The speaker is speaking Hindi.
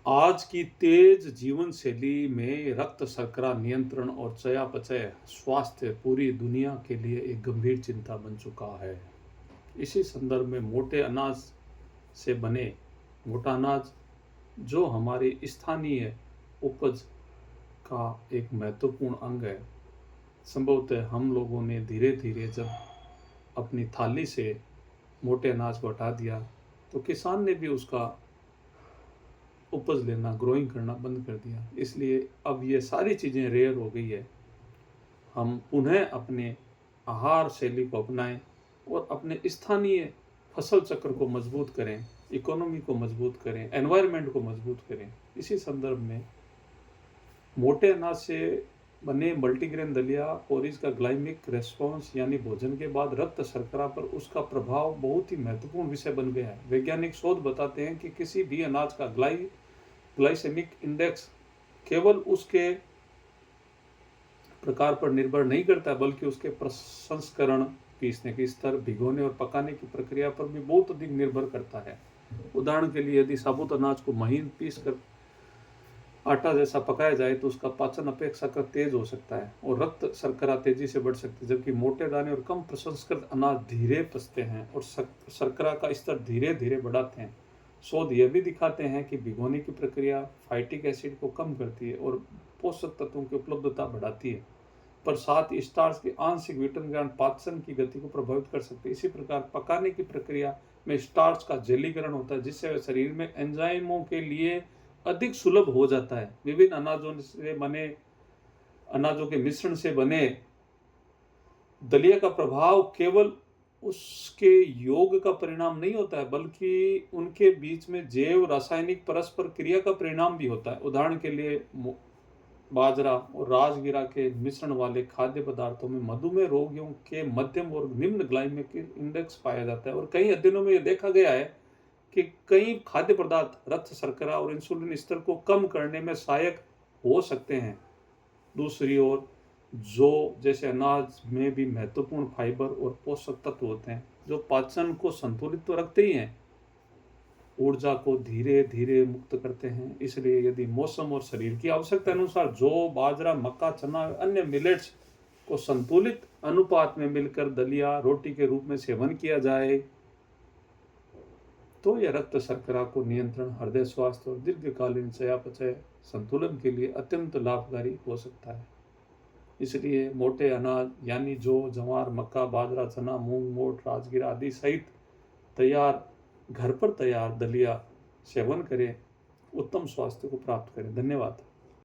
आज की तेज जीवन शैली में रक्त शर्करा नियंत्रण और चयापचय स्वास्थ्य पूरी दुनिया के लिए एक गंभीर चिंता बन चुका है। इसी संदर्भ में मोटे अनाज से बने मोटा अनाज जो हमारी स्थानीय उपज का एक महत्वपूर्ण अंग है। संभवतः हम लोगों ने धीरे धीरे जब अपनी थाली से मोटे अनाज को हटा दिया तो किसान ने भी उसका उपज लेना, ग्रोइंग करना बंद कर दिया। इसलिए अब ये सारी चीज़ें रेयर हो गई है। हम पुनः अपने आहार शैली को अपनाएं और अपने स्थानीय फसल चक्र को मजबूत करें, इकोनॉमी को मजबूत करें, एनवायरनमेंट को मजबूत करें। इसी संदर्भ में मोटे अनाज से बने मल्टीग्रेन दलिया और इसका ग्लाइमिक रेस्पॉन्स यानी भोजन के बाद रक्त शर्करा पर उसका प्रभाव बहुत ही महत्वपूर्ण विषय बन गया है। वैज्ञानिक शोध बताते हैं कि किसी भी अनाज का ग्लाइसेमिक इंडेक्स केवल उसके प्रकार पर निर्भर नहीं करता, बल्कि उसके प्रसंस्करण, पीसने की स्तर, भिगोने और पकाने की प्रक्रिया पर भी बहुत अधिक निर्भर करता है। उदाहरण के लिए यदि साबुत अनाज को महीन पीस कर आटा जैसा पकाया जाए तो उसका पाचन अपेक्षाकृत तेज हो सकता है और रक्त शर्करा तेजी से बढ़ सकती है, जबकि मोटे दाने और कम प्रसंस्कृत अनाज धीरे पचते हैं और शर्करा का स्तर धीरे धीरे बढ़ाते हैं। शोध यह भी दिखाते हैं कि भिगोने की प्रक्रिया फाइटिक एसिड को कम करती है और पोषक तत्वों की उपलब्धता बढ़ाती है, पर साथ ही स्टार्च के आंशिक विघटन पाचन की गति को प्रभावित कर सकते हैं। इसी प्रकार पकाने की प्रक्रिया में स्टार्च का जलीकरण होता है, जिससे शरीर में एंजाइमों के लिए अधिक सुलभ हो जाता है। विभिन्न अनाजों के मिश्रण से बने दलिया का प्रभाव केवल उसके योग का परिणाम नहीं होता है, बल्कि उनके बीच में जैव रासायनिक परस्पर क्रिया का परिणाम भी होता है। उदाहरण के लिए बाजरा और राजगिरा के मिश्रण वाले खाद्य पदार्थों में मधुमेह रोगियों के मध्यम और निम्न ग्लाइमेमिक इंडेक्स पाया जाता है और कई अध्ययनों में यह देखा गया है कि कई खाद्य पदार्थ रक्त शर्करा और इंसुलिन स्तर को कम करने में सहायक हो सकते हैं। दूसरी ओर जो जैसे अनाज में भी महत्वपूर्ण फाइबर और पोषक तत्व होते हैं जो पाचन को संतुलित तो रखते ही हैं, ऊर्जा को धीरे धीरे मुक्त करते हैं। इसलिए यदि मौसम और शरीर की आवश्यकता अनुसार जौ, बाजरा, मक्का, चना और अन्य मिलेट्स को संतुलित अनुपात में मिलकर दलिया रोटी के रूप में सेवन किया जाए तो यह रक्त शर्करा को नियंत्रण, हृदय स्वास्थ्य और दीर्घकालीन चयापचय संतुलन के लिए अत्यंत लाभकारी हो सकता है। इसलिए मोटे अनाज यानी जौ, जवार, मक्का, बाजरा, चना, मूंग, मोठ, राजगिरा आदि सहित घर पर तैयार दलिया सेवन करें, उत्तम स्वास्थ्य को प्राप्त करें। धन्यवाद।